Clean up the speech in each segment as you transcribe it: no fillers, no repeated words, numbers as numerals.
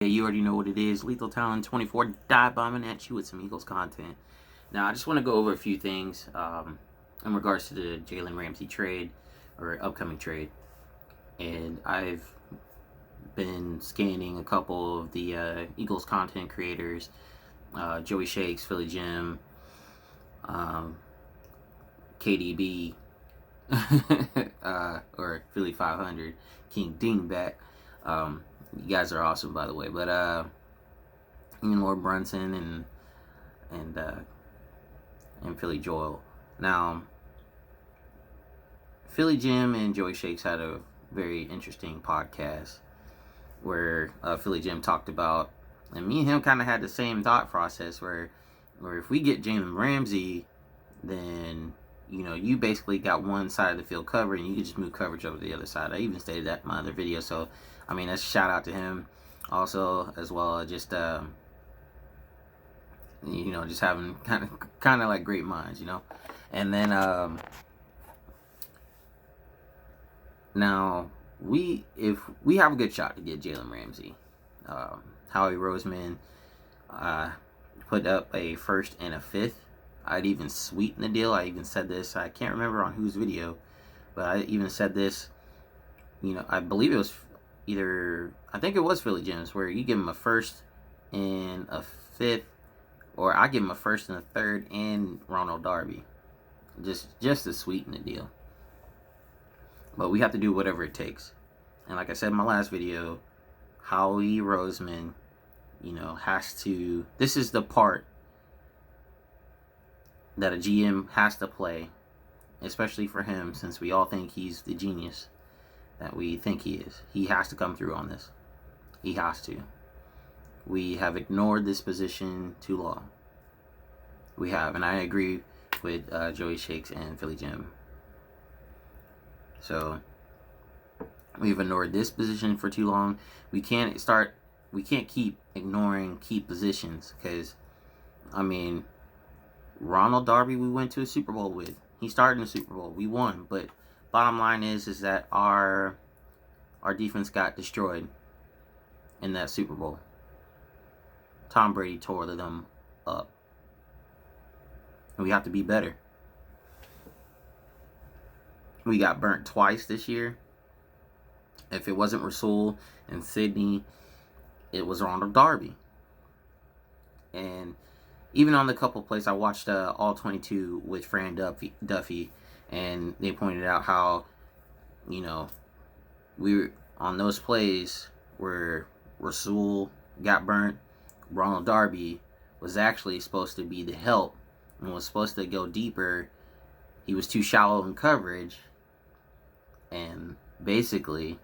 Yeah, you already know what it is. Lethal Talent 24 dive bombing at you with some Eagles content. Now, I just want to go over a few things in regards to the Jalen Ramsey trade or upcoming trade. And I've been scanning a couple of the Eagles content creators, Joey Shakes, Philly Jim, KDB, or Philly 500, King Dingbat. You guys are awesome, by the way. But Lord Brunson and Philly Joel. Now, Philly Jim and Joey Shakes had a very interesting podcast where Philly Jim talked about, and me and him kind of had the same thought process where if we get Jalen Ramsey, then you basically got one side of the field covered, and you can just move coverage over to the other side. I even stated that in my other video, so I mean, that's a shout out to him also, as well as just just having kind of like great minds, and then now if we have a good shot to get Jalen Ramsey, Howie Roseman put up a first and a fifth. I'd even sweeten the deal. I even said this. I can't remember on whose video, but I even said this. I believe it was I think it was Philly Jim's, where you give him a first and a fifth, or I give him a first and a third and Ronald Darby, just to sweeten the deal. But we have to do whatever it takes. And like I said in my last video, Howie Roseman, has to. This is the part that a GM has to play, especially for him, since we all think he's the genius that we think he is. He has to come through on this. He has to. We have ignored this position too long. We have, and I agree with Joey Shakes and Philly Jim. So we've ignored this position for too long. We can't keep ignoring key positions, because Ronald Darby, we went to a Super Bowl with. He started in the Super Bowl. We won, but bottom line is that our defense got destroyed in that Super Bowl. Tom Brady tore them up. And we have to be better. We got burnt twice this year. If it wasn't Rasul and Sydney, it was Ronald Darby. And even on the couple plays, I watched All 22 with Fran Duffy, and they pointed out how, we were on those plays where Rasul got burnt. Ronald Darby was actually supposed to be the help and was supposed to go deeper. He was too shallow in coverage, and basically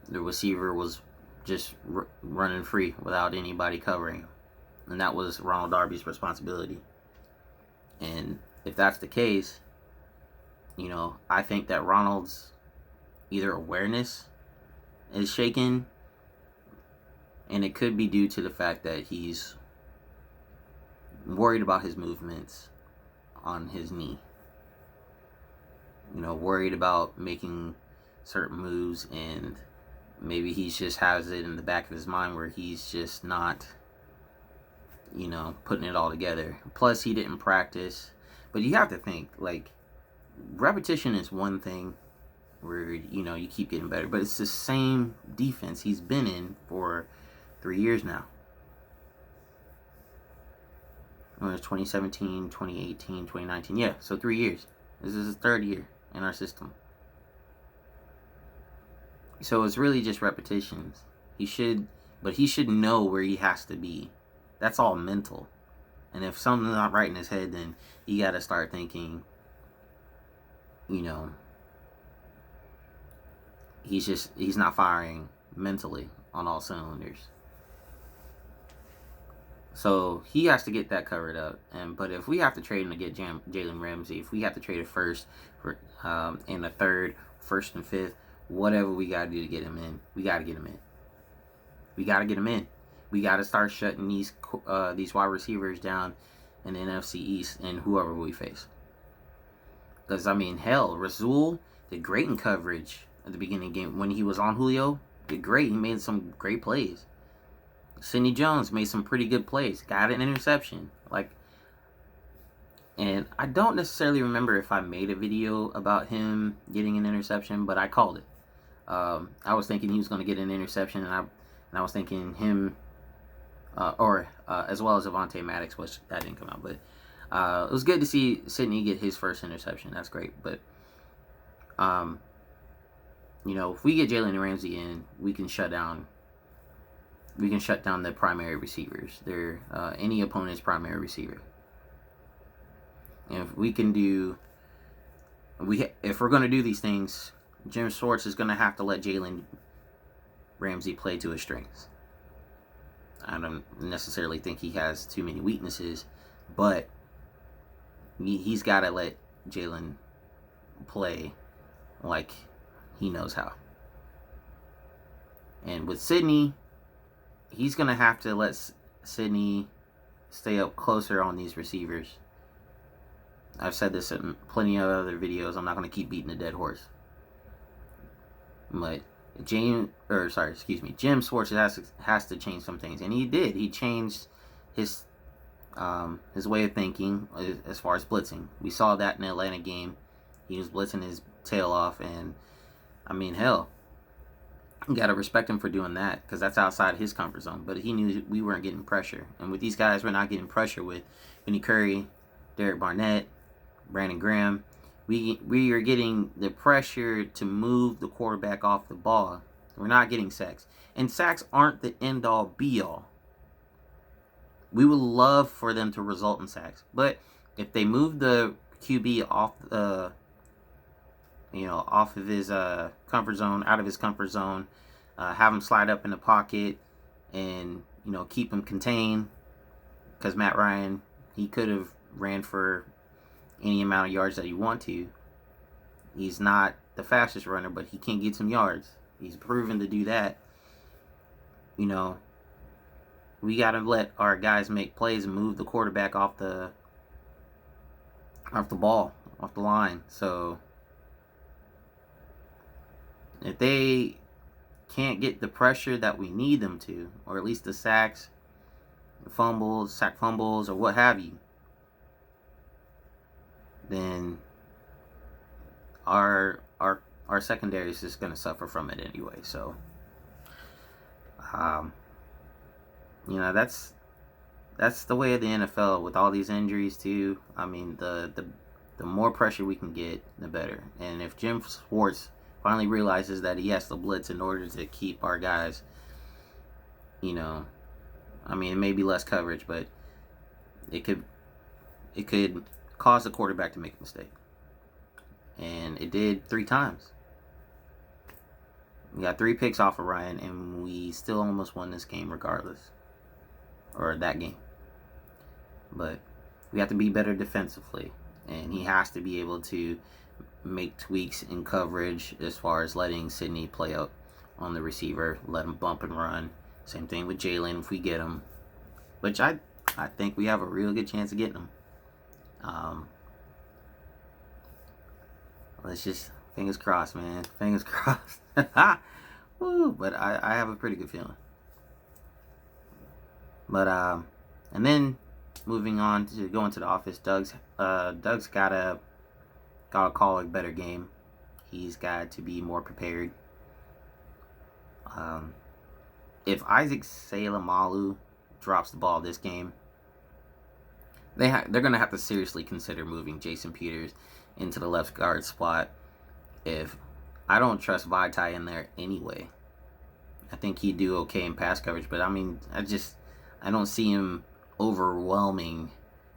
the receiver was just running free without anybody covering him. And that was Ronald Darby's responsibility. And if that's the case, I think that Ronald's either awareness is shaken, and it could be due to the fact that he's worried about his movements on his knee. Worried about making certain moves, and maybe he just has it in the back of his mind where he's just not putting it all together. Plus, he didn't practice. But you have to think, repetition is one thing where, you keep getting better. But it's the same defense he's been in for 3 years now. It was 2017, 2018, 2019. Yeah, so 3 years. This is his third year in our system. So it's really just repetitions. He should know where he has to be. That's all mental. And if something's not right in his head, then you got to start thinking, he's not firing mentally on all cylinders. So he has to get that covered up. But if we have to trade him to get Jalen Ramsey, if we have to trade a first and a third, first and fifth, whatever we got to do to get him in, we got to get him in. We got to get him in. We got to start shutting these wide receivers down in the NFC East and whoever we face. Because, Rasul did great in coverage at the beginning of the game. When he was on Julio, did great. He made some great plays. Sidney Jones made some pretty good plays. Got an interception. And I don't necessarily remember if I made a video about him getting an interception, but I called it. I was thinking he was going to get an interception, and I was thinking him, as well as Avonte Maddox, which that didn't come out. But it was good to see Sidney get his first interception. That's great. But if we get Jalen Ramsey in, we can shut down the primary receivers. They're any opponent's primary receiver. And if we can if we're going to do these things, Jim Schwartz is going to have to let Jalen Ramsey play to his strengths. I don't necessarily think he has too many weaknesses, but he's got to let Jalen play like he knows how. And with Sidney, he's going to have to let Sidney stay up closer on these receivers. I've said this in plenty of other videos. I'm not going to keep beating a dead horse. But Jim Schwartz has to change some things, and he did. He changed his way of thinking as far as blitzing. We saw that in the Atlanta game. He was blitzing his tail off, and I mean, hell, you got to respect him for doing that, because that's outside his comfort zone. But he knew we weren't getting pressure, and with these guys, we're not getting pressure with Vinny Curry, Derek Barnett, Brandon Graham. We are getting the pressure to move the quarterback off the ball. We're not getting sacks. And sacks aren't the end-all, be-all. We would love for them to result in sacks. But if they move the QB off of his comfort zone, out of his comfort zone, have him slide up in the pocket, and keep him contained, because Matt Ryan, he could have ran for any amount of yards that you want to. He's not the fastest runner, but he can get some yards. He's proven to do that. We got to let our guys make plays and move the quarterback off the ball, off the line. So if they can't get the pressure that we need them to, or at least the sacks, the fumbles, sack fumbles, or what have you, then our secondary is just going to suffer from it anyway. So, that's the way of the NFL with all these injuries too. I mean, the more pressure we can get, the better. And if Jim Schwartz finally realizes that he has to blitz in order to keep our guys, it may be less coverage, but it could cause the quarterback to make a mistake. And it did 3 times. We got 3 picks off of Ryan, and we still almost won this game regardless. Or that game. But we have to be better defensively. And he has to be able to make tweaks in coverage as far as letting Sidney play up on the receiver, let him bump and run. Same thing with Jalen if we get him. Which I think we have a real good chance of getting him. Let's just, fingers crossed, man. Fingers crossed. Woo, but I have a pretty good feeling. But and then moving on to going to the office, Doug's gotta call a better game. He's got to be more prepared. If Isaac Seumalo drops the ball this game, they're going to have to seriously consider moving Jason Peters into the left guard spot. If I don't trust Vitae in there anyway. I think he'd do okay in pass coverage, but I mean, I don't see him overwhelming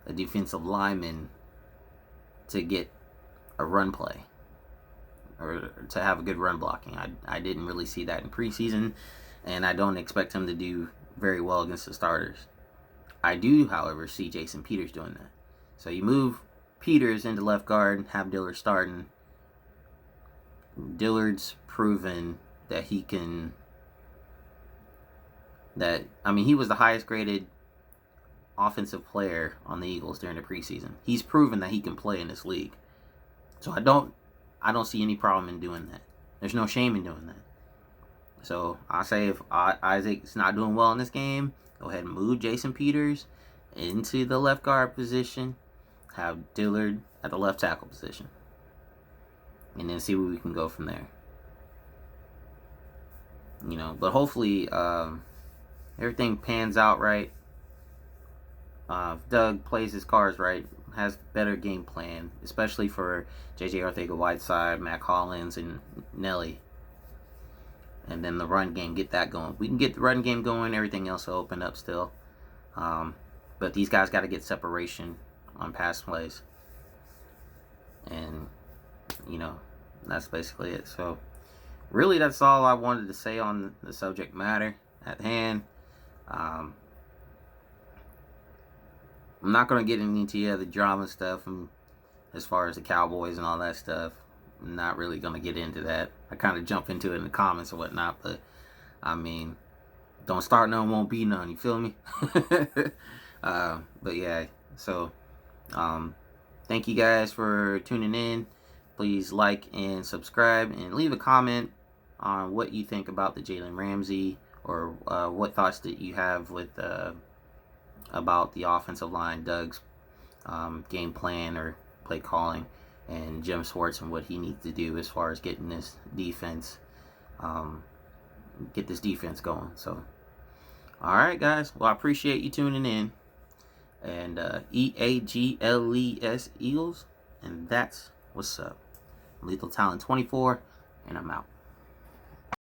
a defensive lineman to get a run play or to have a good run blocking. I didn't really see that in preseason, and I don't expect him to do very well against the starters. I do, however, see Jason Peters doing that. So you move Peters into left guard, have Dillard starting. Dillard's proven that he can... he was the highest graded offensive player on the Eagles during the preseason. He's proven that he can play in this league. So I don't see any problem in doing that. There's no shame in doing that. So I say if Isaac's not doing well in this game, go ahead and move Jason Peters into the left guard position. Have Dillard at the left tackle position. And then see where we can go from there. But hopefully everything pans out right. If Doug plays his cards right, has better game plan, especially for J.J. Arcega-Whiteside, Matt Collins, and Nelly. And then the run game, get that going. We can get the run game going, everything else will open up still. But these guys got to get separation on pass plays. And, that's basically it. So, really, that's all I wanted to say on the subject matter at hand. I'm not going to get into the drama stuff as far as the Cowboys and all that stuff. I'm not really going to get into that. I kind of jump into it in the comments and whatnot, but, don't start none, won't be none, you feel me? But yeah, so, thank you guys for tuning in. Please like and subscribe and leave a comment on what you think about the Jalen Ramsey or what thoughts that you have with about the offensive line, Doug's game plan or play calling, and Jim Schwartz and what he needs to do as far as getting this defense, get this defense going. So, all right, guys. Well, I appreciate you tuning in. And EAGLES Eagles, and that's what's up. Lethal Talent 24, and I'm out.